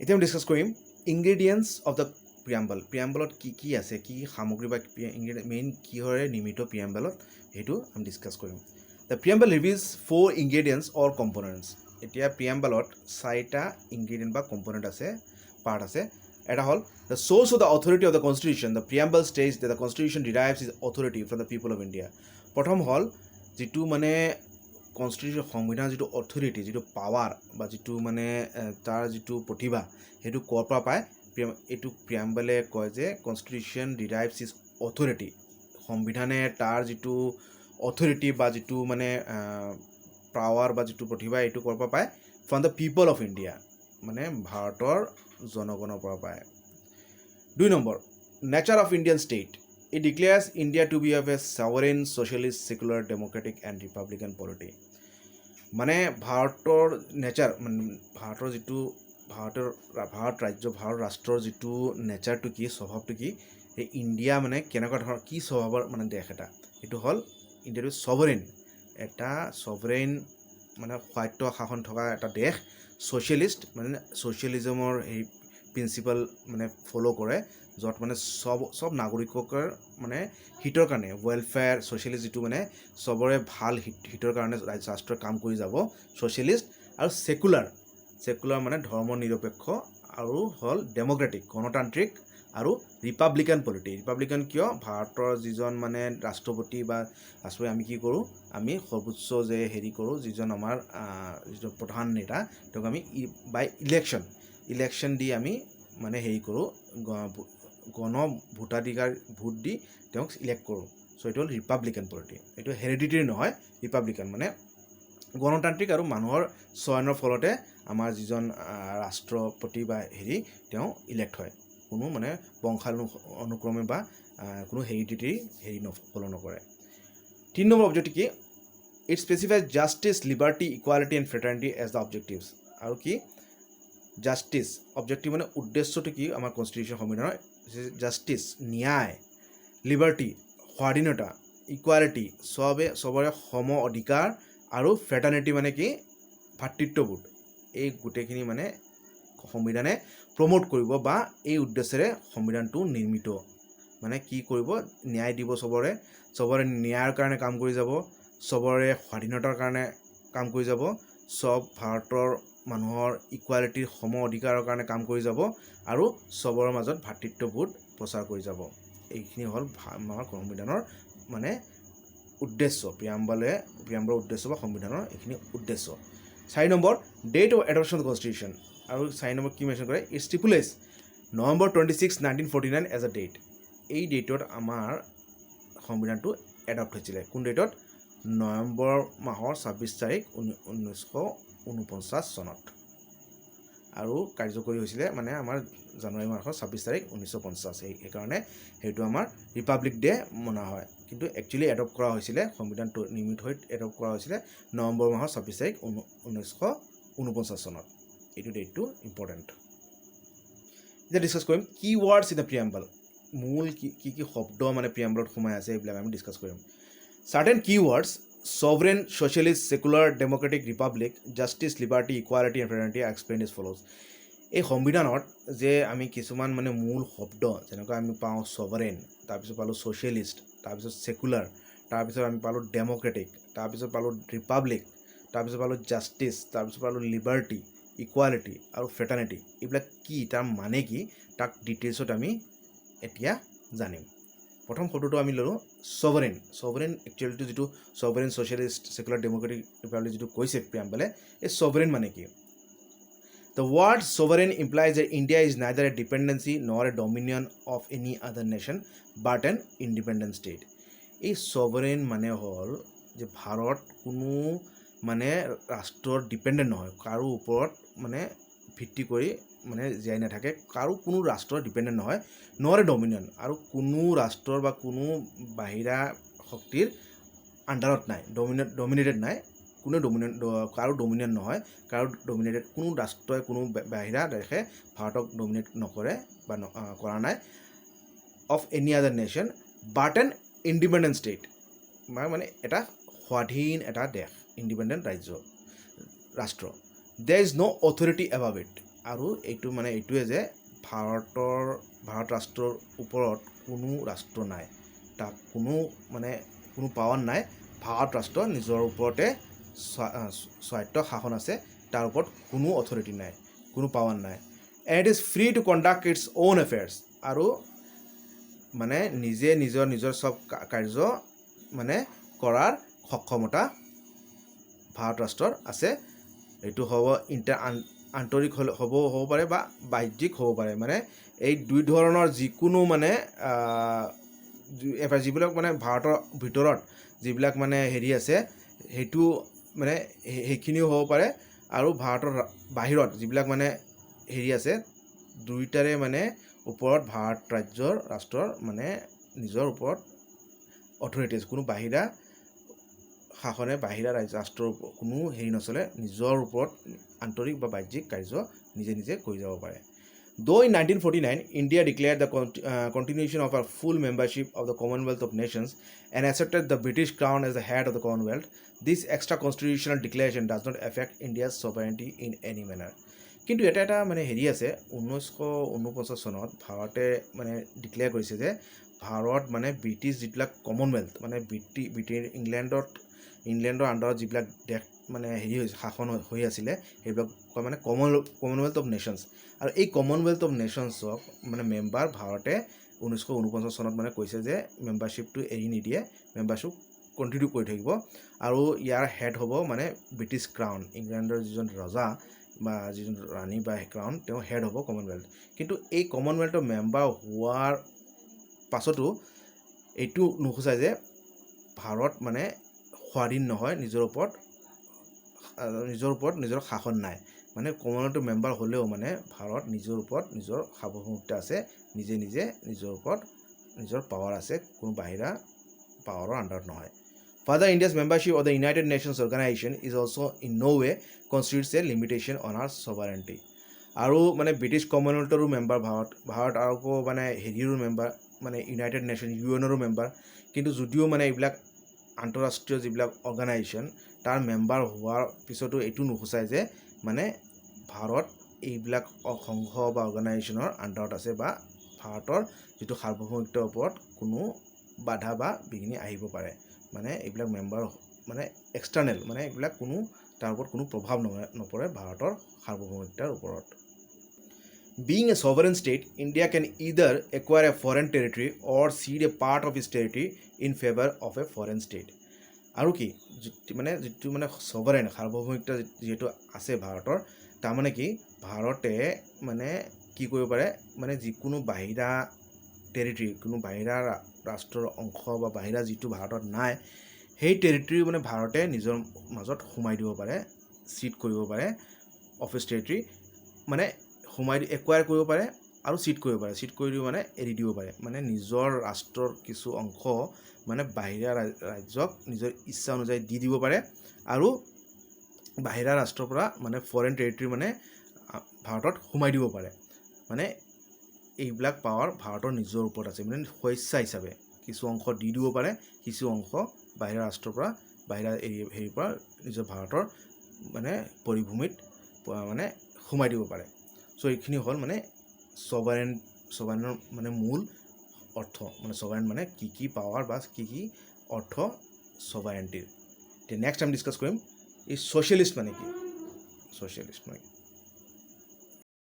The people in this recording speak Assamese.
এতিয়া আমি ডিছকাছ কৰিম ইনগ্ৰেডিয়েণ্টছ অফ দ্য প্ৰিয়াম্বল। প্ৰিয়াম্বলত কি আছে, কি সামগ্ৰী বা মেইন কিহৰে নিৰ্মিত প্ৰিয়াম্বলত, সেইটো আমি ডিছকাছ কৰিম। The preamble reveals 4 ingredients or components. এতিয়া প্ৰিয়াম্বলত 4টা ইনগ্ৰেডিয়েণ্ট বা কম্পনেণ্ট আছে, পাৰ্ট আছে। এটা হ'ল the source of the authority of the constitution. The preamble states the constitution derives its authority from the people of India. প্ৰথম হ'ল যিটো মানে কনষ্টিটিউশ্যন সংবিধানৰ যিটো অথৰিটি, যিটো পাৱাৰ বা যিটো মানে তাৰ যিটো প্ৰতিভা, সেইটো ক'ৰ পৰা পায়? এইটো প্ৰিয়াম্বলে কয় যে কনষ্টিটিউশ্যন ডিৰাইভছ ইজ অথৰিটি। সংবিধানে তাৰ যিটো অথৰিটি বা যিটো মানে পাৱাৰ বা যিটো প্ৰতিভা, এইটো ক'ৰ পৰা পায়? From the people of India, মানে ভাৰতৰ জনগণৰ পৰা পায়। 2 number, nature of Indian state. It declares India to be of a sovereign, socialist, secular, democratic and republican polity. মানে ভাৰতৰ নেচাৰ, মানে ভাৰতৰ যিটো ভাৰত ৰাষ্ট্ৰৰ যিটো নেচাৰটো কি, স্বভাৱটো কি, এই ইণ্ডিয়া মানে কেনেকুৱা ধৰণৰ কি স্বভাৱৰ মানে দেশ এটা, এইটো হ'ল ইণ্ডিয়াটো ছভাৰেইন, এটা ছভাৰেইন মানে স্বায়ত্ত শাসন থকা এটা দেশ। ছ'চিয়েলিষ্ট মানে ছ'চিয়েলিজমৰ সেই প্ৰিন্সিপাল মানে ফ'ল' কৰে, য'ত মানে চব নাগৰিকৰ মানে হিতৰ কাৰণে ৱেলফেয়াৰ, ছ'চিয়েলিষ্ট যিটো মানে চবৰে ভাল হিতৰ কাৰণে ৰাষ্ট্ৰই কাম কৰি যাব, ছ'চিয়েলিষ্ট। আৰু ছেকুলাৰ মানে ধৰ্ম নিৰপেক্ষ, আৰু হ'ল ডেম'ক্ৰেটিক গণতান্ত্ৰিক, আৰু ৰিপাব্লিকান পলিটি। ৰিপাব্লিকান কিয়? ভাৰতৰ যিজন মানে ৰাষ্ট্ৰপতি বা ৰাষ্ট্ৰপতি আমি কি কৰোঁ, আমি সৰ্বোচ্চ যে হেৰি কৰোঁ, যিজন আমাৰ যিটো প্ৰধান নেতা, তেওঁক আমি বাই ইলেকশ্যন দি আমি মানে হেৰি কৰোঁ, ভোটাধিকাৰ ভোট দি তেওঁক ইলেক্ট কৰোঁ। চ' এইটো হ'ল ৰিপাব্লিকান পলিটি। এইটো হেৰিডিটেৰী নহয়, ৰিপাব্লিকান মানে গণতান্ত্ৰিক, আৰু মানুহৰ চয়নৰ ফলতে আমাৰ যিজন ৰাষ্ট্ৰপতি বা হেৰি, তেওঁ ইলেক্ট হয়, কোনো মানে বংশানুক্ৰমে বা কোনো হেৰিডিটেৰী ফ'ল' নকৰে। 3 নম্বৰ অবজেক্টিভ কি? It specifies justice, liberty, equality and fraternity as the objectives. আৰু কি? জাষ্টিছ অবজেক্টিভ মানে উদ্দেশ্যটো কি আমাৰ কনষ্টিটিউশ্যন সংবিধানৰ? জাষ্টিছ ন্যায়, লিবাৰ্টি স্বাধীনতা, ইকুৱালিটি চবৰে সম অধিকাৰ, আৰু ফ্ৰেটাৰ্নিটি মানে কি? ভাতৃত্ববোধ। এই গোটেইখিনি মানে সংবিধানে প্ৰমোট কৰিব, বা এই উদ্দেশ্যেৰে সংবিধানটো নিৰ্মিত। মানে কি কৰিব? ন্যায় দিব, চবৰে ন্যায়ৰ কাৰণে কাম কৰি যাব, চবৰে স্বাধীনতাৰ কাৰণে কাম কৰি যাব, চব ভাৰতৰ মানুহৰ ইকুৱালিটিৰ সম অধিকাৰৰ কাৰণে কাম কৰি যাব, আৰু চবৰে মাজত ভাতৃত্ববোধ প্ৰচাৰ কৰি যাব। এইখিনি হ'ল আমাৰ সংবিধানৰ মানে উদ্দেশ্য, প্ৰিয়াম্বলৰ উদ্দেশ্য বা সংবিধানৰ এইখিনি উদ্দেশ্য। 4 number, date of adoption of constitution. আৰু 4 নম্বৰ কি মেনশ্যন কৰে? It stipulates November 26, 1949 as a date. এই ডেটত আমাৰ সংবিধানটো এডপ্ট হৈছিলে। কোন ডেটত? নৱেম্বৰ মাহৰ 26 তাৰিখ 1949 চনত, আৰু কাৰ্যকৰী হৈছিলে মানে আমাৰ জানুৱাৰী মাহৰ 26 তাৰিখ 1950। সেইকাৰণে সেইটো আমাৰ ৰিপাব্লিক ডে মনা হয়, কিন্তু একচুৱেলি এডপ্ট কৰা হৈছিলে, সংবিধানটো নিৰ্মিত হৈ এডপ্ট কৰা হৈছিলে নৱেম্বৰ মাহৰ 26 তাৰিখ 1949 চনত। এইটো ডেটটো ইম্পৰ্টেণ্ট। এতিয়া ডিছকাছ কৰিম কি ৱৰ্ডছ ইন দ্য প্ৰিয়াম্বল। মূল কি শব্দ মানে প্ৰিয়াম্বলত সোমাই আছে, এইবিলাক আমি ডিছকাছ কৰিম। চাৰ্টেন কি words: sovereign, socialist, secular, democratic, republic, justice, liberty, equality and fraternity are explained as follows. এই সংবিধানত যে আমি কিছুমান মানে মূল শব্দ, যেনেকৈ আমি পাওঁ sovereign, তাৰপিছত পালোঁ socialist, তাৰপিছত secular, তাৰপিছত আমি পালোঁ democratic, তাৰপিছত পালোঁ republic, তাৰপিছত পালোঁ justice, তাৰপিছত পালোঁ liberty, equality আৰু fraternity। এইবিলাক কি, তাৰ মানে কি, তাক ডিটেইলছত আমি এতিয়া জানিম। প্ৰথম শব্দটো আমি ল'লোঁ ছভাৰেইন। একচুৱেলিটো যিটো sovereign, socialist, secular, democratic, republic যিটো কৈছে প্ৰিয়াম্বলে, এই ছভাৰেইন মানে কি? The word sovereign implies that India is neither a dependency nor a dominion of any other nation but an independent state. এই ছভাৰেইন মানে হ'ল যে ভাৰত কোনো মানে ৰাষ্ট্ৰৰ ডিপেণ্ডেণ্ট নহয়, কাৰো ওপৰত মানে ভিত্তি কৰি মানে জীয়াই নাথাকে, কাৰো কোনো ৰাষ্ট্ৰৰ ডিপেণ্ডেণ্ট নহয়, নৰে ডমিনিয়ন, আৰু কোনো ৰাষ্ট্ৰৰ বা কোনো বাহিৰা শক্তিৰ আণ্ডাৰত নাই, ডমিনেটেড নাই, কাৰো ডমিনেট নহয়, কোনো ৰাষ্ট্ৰই, কোনো বাহিৰা দেশে ভাৰতক ডমিনেট নকৰে বা কৰা নাই। Of any other nation but an independent state, মানে এটা স্বাধীন এটা দেশ, ইণ্ডিপেণ্ডেণ্ট ৰাষ্ট্ৰ। There is no' authority above it, আৰু এইটো মানে এইটোৱে যে ভাৰত ৰাষ্ট্ৰৰ ওপৰত কোনো ৰাষ্ট্ৰ নাই, তাক কোনো মানে কোনো পাৱাৰ নাই। ভাৰত ৰাষ্ট্ৰ নিজৰ ওপৰতে স্বায়ত্ত শাসন আছে, তাৰ ওপৰত কোনো অথৰিটি নাই, কোনো পাৱাৰ নাই। And it is free to conduct its own affairs, আৰু মানে নিজে নিজৰ চব কাৰ্য মানে কৰাৰ সক্ষমতা ভাৰত ৰাষ্ট্ৰৰ আছে। এইটো হ'ব আন্তৰিক হ'ব পাৰে বা বাহ্যিক হ'ব পাৰে, মানে এই দুই ধৰণৰ যিকোনো মানে যিবিলাক মানে ভাৰতৰ ভিতৰত যিবিলাক মানে হেৰি আছে সেইটো মানে সেইখিনিও হ'ব পাৰে, আৰু ভাৰতৰ বাহিৰত যিবিলাক মানে হেৰি আছে দুইটাৰে মানে ওপৰত ভাৰত ৰাষ্ট্ৰৰ মানে নিজৰ ওপৰত অথৰিটি আছে। কোনো বাহিৰা শাসনে বাহিৰা ৰাষ্ট্ৰৰ কোনো হেৰি নচলে, নিজৰ ওপৰত আন্তৰিক বা বাহ্যিক কাৰ্য নিজে কৰি যাব পাৰে। Though in 1949, India declared the continuation of our full membership of the Commonwealth of Nations and accepted the British Crown as the head of the Commonwealth, this extra constitutional declaration does not affect India's sovereignty in any manner. কিন্তু এটা মানে হেৰি আছে, 1949 চনত ভাৰতে মানে ডিক্লেয়াৰ কৰিছে যে ভাৰত মানে ব্ৰিটিছ যিবিলাক কমনৱেলথ মানে ইংলেণ্ডৰ আণ্ডাৰত যিবিলাক দেশ মানে হেৰি শাসন হৈ আছিলে সেইবিলাক মানে কমনৱেলথ অফ নেশ্যনছ, আৰু এই কমনৱেলথ অফ নেশ্যনছক মানে মেম্বাৰ ভাৰতে 1949 চনত মানে কৈছে যে মেম্বাৰশ্বিপটো এৰি নিদিয়ে, মেম্বাৰশ্বিপ কণ্টিনিউ কৰি থাকিব, আৰু ইয়াৰ হেড হ'ব মানে ব্ৰিটিছ ক্ৰাউন, ইংলেণ্ডৰ যিজন ৰজা বা যিজন ৰাণী বা ক্ৰাউন, তেওঁ হেড হ'ব কমনৱেলথ। কিন্তু এই কমনৱেলথৰ মেম্বাৰ হোৱাৰ পাছতো এইটো নুসুচায় যে ভাৰত মানে স্বাধীন নহয়, নিজৰ ওপৰত নিজৰ শাসন নাই। মানে কমনৱেলথৰ মেম্বাৰ হ'লেও মানে ভাৰত নিজৰ ওপৰত নিজৰ সাৰ্বভৌমত্ব আছে, নিজে নিজৰ ওপৰত নিজৰ পাৱাৰ আছে, কোনো বাহিৰা পাৱাৰৰ আণ্ডাৰত নহয়। Further, India's membership of the United Nations Organization is also in no way constitutes a limitation on our sovereignty. আৰু মানে ব্ৰিটিছ কমনৱেলথৰো মেম্বাৰ ভাৰত আৰু মানে হেৰিৰো মেম্বাৰ মানে ইউনাইটেড নেশ্যন ইউএনৰো মেম্বাৰ, কিন্তু যদিও মানে এইবিলাক আন্তঃৰাষ্ট্ৰীয় যিবিলাক অৰ্গেনাইজেশ্যন তাৰ মেম্বাৰ হোৱাৰ পিছতো এইটো নুসুচায় যে মানে ভাৰত এইবিলাক সংঘ বা অৰ্গেনাইজেশ্যনৰ আণ্ডাৰত আছে, বা ভাৰতৰ যিটো সাৰ্বভৌমত্বৰ ওপৰত কোনো বাধা বা বিঘিনি আহিব পাৰে। মানে এইবিলাক মেম্বাৰ মানে এক্সটাৰ্নেল, মানে এইবিলাক কোনো তাৰ ওপৰত কোনো প্ৰভাৱ নপৰে ভাৰতৰ সাৰ্বভৌমত্বৰ ওপৰত। Being a sovereign state, India can either acquire a foreign territory or cede a part of its territory in favor of a foreign state. আৰু কি মানে যিটো মানে ছভাৰেন সাৰ্বভৌমত্ব যিহেতু আছে ভাৰতৰ, তাৰমানে কি ভাৰতে মানে কি কৰিব পাৰে, মানে যিকোনো বাহিৰা টেৰিটৰি, কোনো বাহিৰা ৰাষ্ট্ৰৰ অংশ বা বাহিৰা যিটো ভাৰতত নাই সেই টেৰিটৰি মানে ভাৰতে নিজৰ মাজত সোমাই দিব পাৰে, চিট কৰিব পাৰে, অফিচ টেৰিটৰি মানে একুৱায়াৰ কৰিব পাৰে আৰু চিট কৰিব পাৰে, চিট কৰি দিব মানে এৰি দিব পাৰে, মানে নিজৰ ৰাষ্ট্ৰৰ কিছু অংশ মানে বাহিৰা ৰাজ্যক নিজৰ ইচ্ছা অনুযায়ী দি দিব পাৰে, আৰু বাহিৰা ৰাষ্ট্ৰৰ পৰা মানে ফৰেইন টেৰিটৰি মানে ভাৰতত সোমাই দিব পাৰে। মানে এইবিলাক পাৱাৰ ভাৰতৰ নিজৰ ওপৰত আছে, মানে স্বেচ্ছা হিচাপে কিছু অংশ দি দিব পাৰে, কিছু অংশ বাহিৰা ৰাষ্ট্ৰৰ পৰা বাহিৰা হেৰিৰ পৰা নিজৰ ভাৰতৰ মানে পৰিভূমিত মানে সোমাই দিব পাৰে। চ' এইখিনি হ'ল মানে ছভাৰেনৰ মানে মূল অৰ্থ, মানে ছভাৰেন মানে কি পাৱাৰ বা কি অৰ্থ ছভাৰেণ্টিৰ। এতিয়া নেক্সট আমি ডিছকাছ কৰিম এই ছ'চিয়েলিষ্ট মানে কি, ছ'চিয়েলিষ্ট মানে কি।